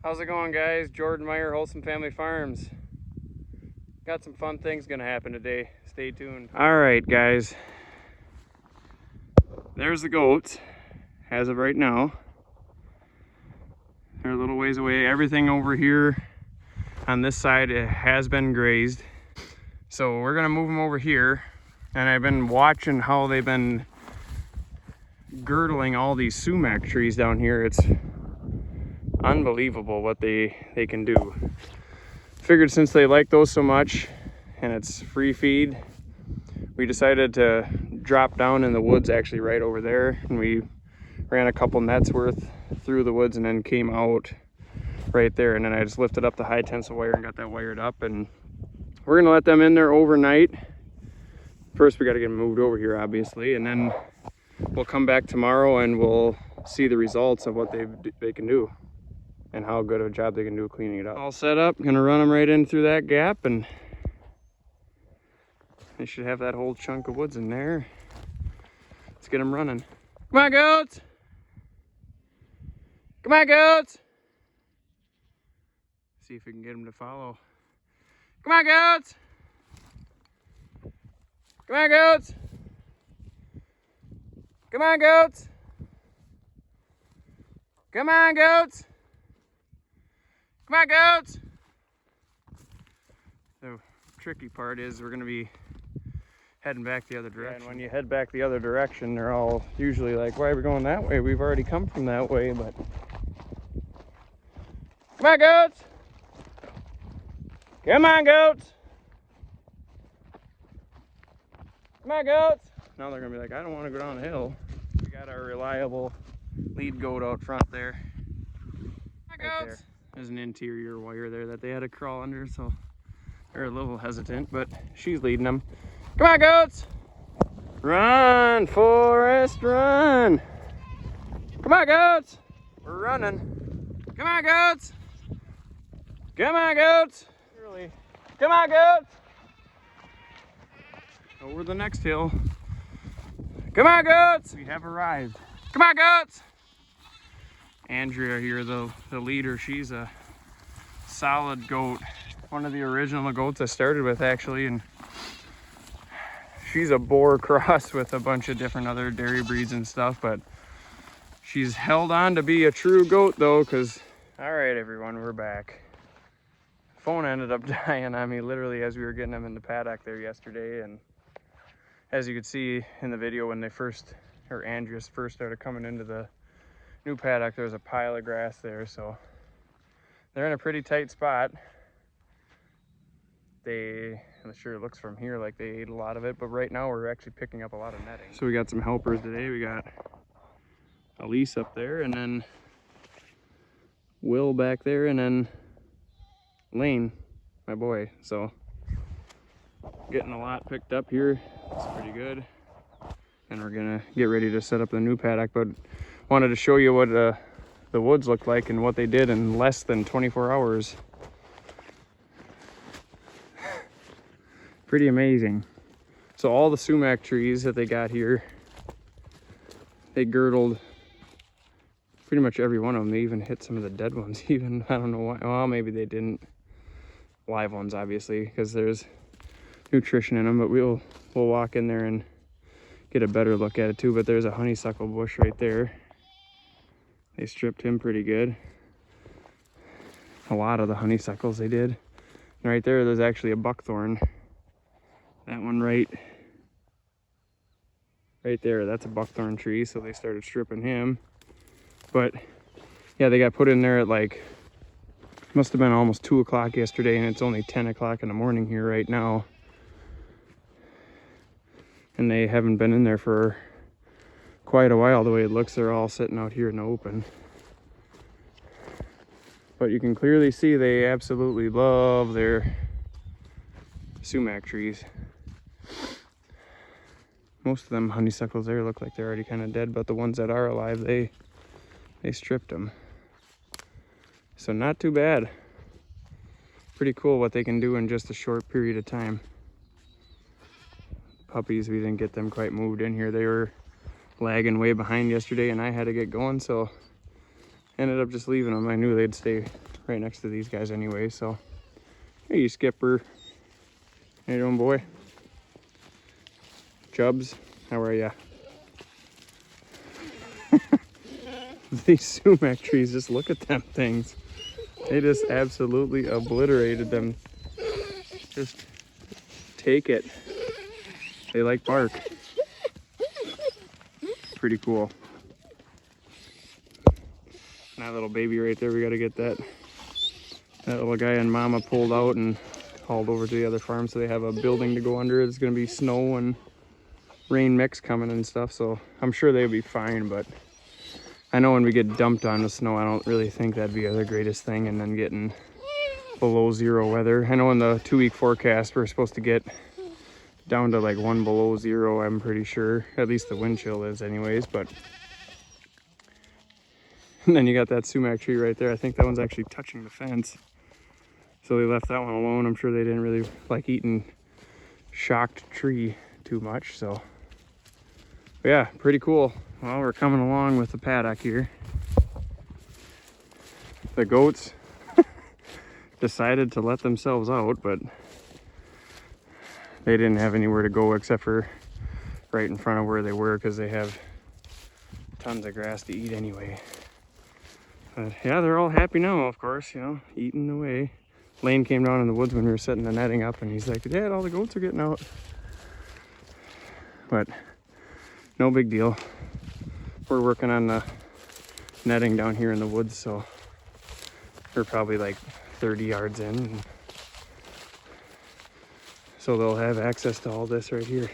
How's it going, guys? Jordan Meyer, Wholesome Family Farms. Got some fun things gonna happen today. Stay tuned. All right, guys. There's the goats as of right now. They're a little ways away. Everything over here on this side, it has been grazed. So we're gonna move them over here. And I've been watching how they've been girdling all these sumac trees down here. It's unbelievable what they can do. Figured since they like those so much and it's free feed, we decided to drop down in the woods actually right over there, and we ran a couple nets worth through the woods and then came out right there, and then I just lifted up the high tensile wire and got that wired up, and we're gonna let them in there overnight. First we got to get them moved over here obviously, and then we'll come back tomorrow and we'll see the results of what they can do and how good of a job they can do cleaning it up. All set up, gonna run them right in through that gap, and they should have that whole chunk of woods in there. Let's get them running. Come on, goats! Come on, goats! See if we can get them to follow. Come on, goats! Come on, goats! Come on, goats! Come on, goats! Come on, goats! The tricky part is we're gonna be heading back the other direction. And when you head back the other direction, they're all usually like, why are we going that way? We've already come from that way, but... Come on, goats! Come on, goats! Come on, goats! Now they're gonna be like, I don't want to go down the hill. We got our reliable lead goat out front there. Right there. There's an interior wire there that they had to crawl under, so they're a little hesitant, but she's leading them. Come on, goats! Run, Forrest, run! Come on, goats! We're running. Come on, goats! Come on, goats! Come on, goats! Over the next hill. Come on, goats! We have arrived. Come on, goats! Andrea here, the leader, she's a solid goat. One of the original goats I started with, actually, and she's a boar cross with a bunch of different other dairy breeds and stuff, but she's held on to be a true goat though, because... All right, everyone, we're back. Phone ended up dying on me literally as we were getting them in the paddock there yesterday, and as you could see in the video when they first, or Andreas first started coming into the new paddock, there was a pile of grass there, so they're in a pretty tight spot. I'm sure it looks from here like they ate a lot of it, but right now we're actually picking up a lot of netting. So we got some helpers today. We got Elise up there, and then Will back there, and then Lane, my boy. So getting a lot picked up here. It's pretty good. And we're gonna get ready to set up the new paddock, but wanted to show you what the woods look like and what they did in less than 24 hours. Pretty amazing. So all the sumac trees that they got here, they girdled pretty much every one of them. They even hit some of the dead ones even. I don't know why. Well, maybe they didn't. Live ones, obviously, because there's nutrition in them, but we'll walk in there and get a better look at it too. But there's a honeysuckle bush right there. They stripped him pretty good. A lot of the honeysuckles they did. And right there's actually a buckthorn. That one right there, that's a buckthorn tree, so they started stripping him. But yeah, they got put in there at like, must have been almost 2 o'clock yesterday, and it's only 10 o'clock in the morning here right now. And they haven't been in there for quite a while. The way it looks, they're all sitting out here in the open. But you can clearly see they absolutely love their sumac trees. Most of them honeysuckles there look like they're already kind of dead, but the ones that are alive, they stripped them. So not too bad. Pretty cool what they can do in just a short period of time. Puppies, we didn't get them quite moved in here. They were lagging way behind yesterday and I had to get going, so ended up just leaving them. I knew they'd stay right next to these guys anyway, so. Hey, you Skipper. How you doing, boy? Chubbs, how are ya? These sumac trees, just look at them things. They just absolutely obliterated them. Just take it. They like bark. Pretty cool. And that little baby right there, we gotta get that little guy and mama pulled out and hauled over to the other farm so they have a building to go under. There's gonna be snow and rain mix coming and stuff, so I'm sure they'll be fine, but I know when we get dumped on the snow, I don't really think that'd be the greatest thing, and then getting below 0 weather. I know in the 2-week forecast, we're supposed to get down to like 1 below 0, I'm pretty sure. At least the wind chill is anyways, but. And then you got that sumac tree right there. I think that one's actually touching the fence. So they left that one alone. I'm sure they didn't really like eating shocked tree too much, so. But yeah, pretty cool. Well, we're coming along with the paddock here. The goats decided to let themselves out, but they didn't have anywhere to go except for right in front of where they were, because they have tons of grass to eat anyway. But yeah, they're all happy now, of course, you know, eating away. Lane came down in the woods when we were setting the netting up, and he's like, Dad, all the goats are getting out. But no big deal. We're working on the netting down here in the woods, so we're probably like 30 yards in. So they'll have access to all this right here.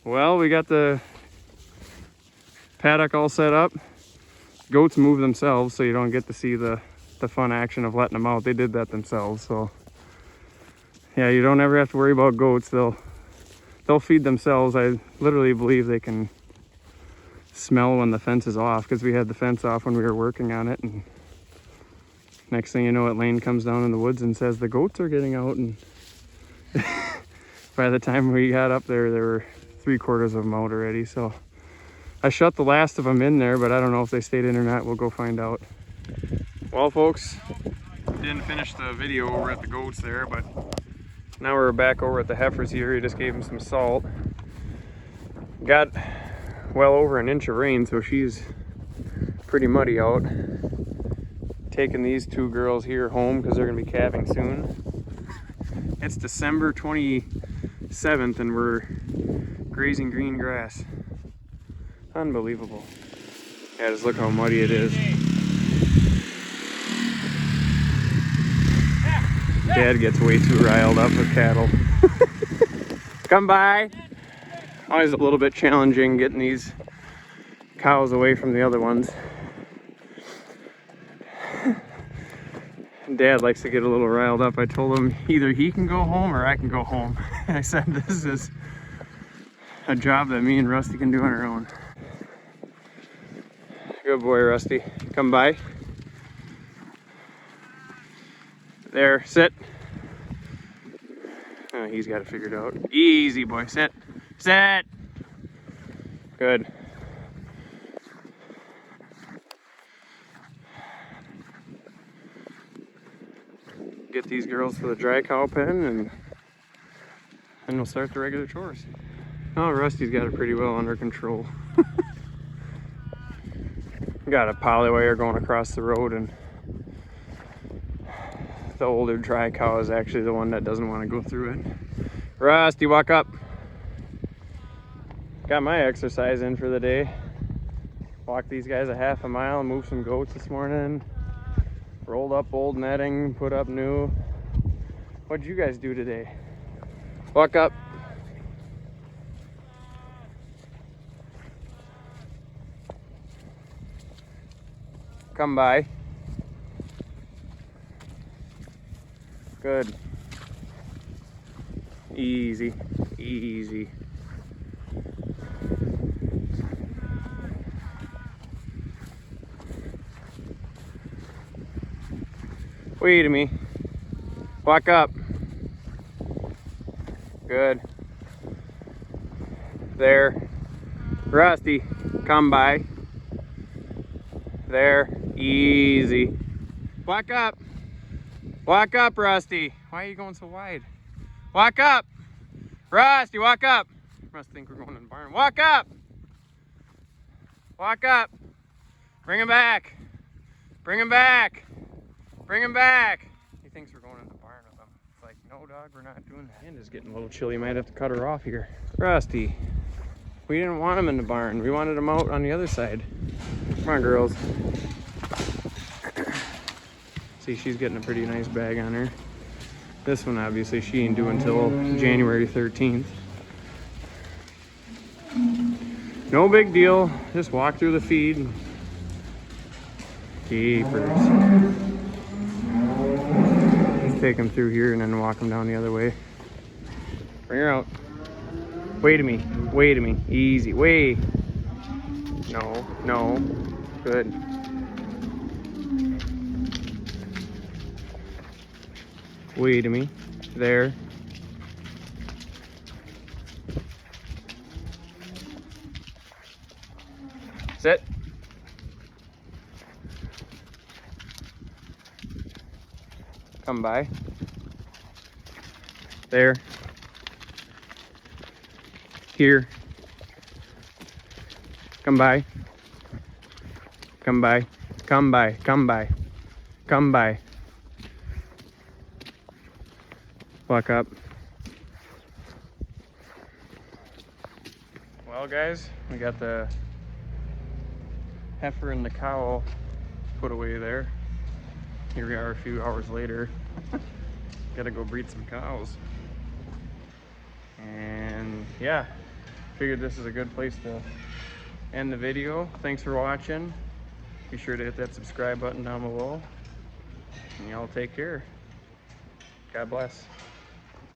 Well, we got the paddock all set up. Goats move themselves, so you don't get to see the fun action of letting them out. They did that themselves, so yeah, you don't ever have to worry about goats. They'll feed themselves. I literally believe they can smell when the fence is off, because we had the fence off when we were working on it, and next thing you know, Lane comes down in the woods and says the goats are getting out, and by the time we got up there, there were 3/4 of them out already. So I shut the last of them in there, but I don't know if they stayed in or not. We'll go find out. Well, folks, didn't finish the video over at the goats there, but now we're back over at the heifers here. We just gave them some salt. Got well over an inch of rain, so she's pretty muddy out. Taking these 2 girls here home because they're gonna be calving soon. It's December 27th and we're grazing green grass. Unbelievable. Yeah, just look how muddy it is. Dad gets way too riled up with cattle. Come by. Always a little bit challenging getting these cows away from the other ones. Dad likes to get a little riled up. I told him either he can go home or I can go home. I said this is a job that me and Rusty can do on our own. Good boy, Rusty. Come by. There, sit. Oh, he's got it figured out. Easy, boy. Sit. Sit. Good. Get these girls for the dry cow pen, and then we'll start the regular chores. Oh, Rusty's got it pretty well under control. Got a poly wire going across the road, and the older dry cow is actually the one that doesn't want to go through it. Rusty, walk up. Got my exercise in for the day. Walked these guys a ½ a mile, moved some goats this morning. Rolled up old netting, put up new. What'd you guys do today? Walk up. Come by. Good. Easy, easy. Wait a minute. Walk up. Good. There. Rusty, come by. There. Easy. Walk up. Walk up, Rusty. Why are you going so wide? Walk up. Rusty, walk up. Must think we're going in the barn. Walk up. Walk up. Bring him back. Bring him back. Bring him back. He thinks we're going in the barn with him. It's like, no, dog, we're not doing that. Hand is getting a little chilly. Might have to cut her off here. Rusty, we didn't want him in the barn. We wanted him out on the other side. Come on, girls. See, she's getting a pretty nice bag on her. This one, obviously, she ain't due until January 13th. No big deal. Just walk through the feed. Keepers. Just take them through here and then walk them down the other way. Bring her out. Wait a me. Wait a me. Easy. Wait. No. No. Good. Wait a me. There. Sit. Come by. There. Here. Come by. Come by. Come by. Come by. Come by. Walk up. Well, guys, we got the heifer and the cow put away there. Here we are a few hours later. Gotta go breed some cows. And yeah, figured this is a good place to end the video. Thanks for watching. Be sure to hit that subscribe button down below. And y'all take care. God bless.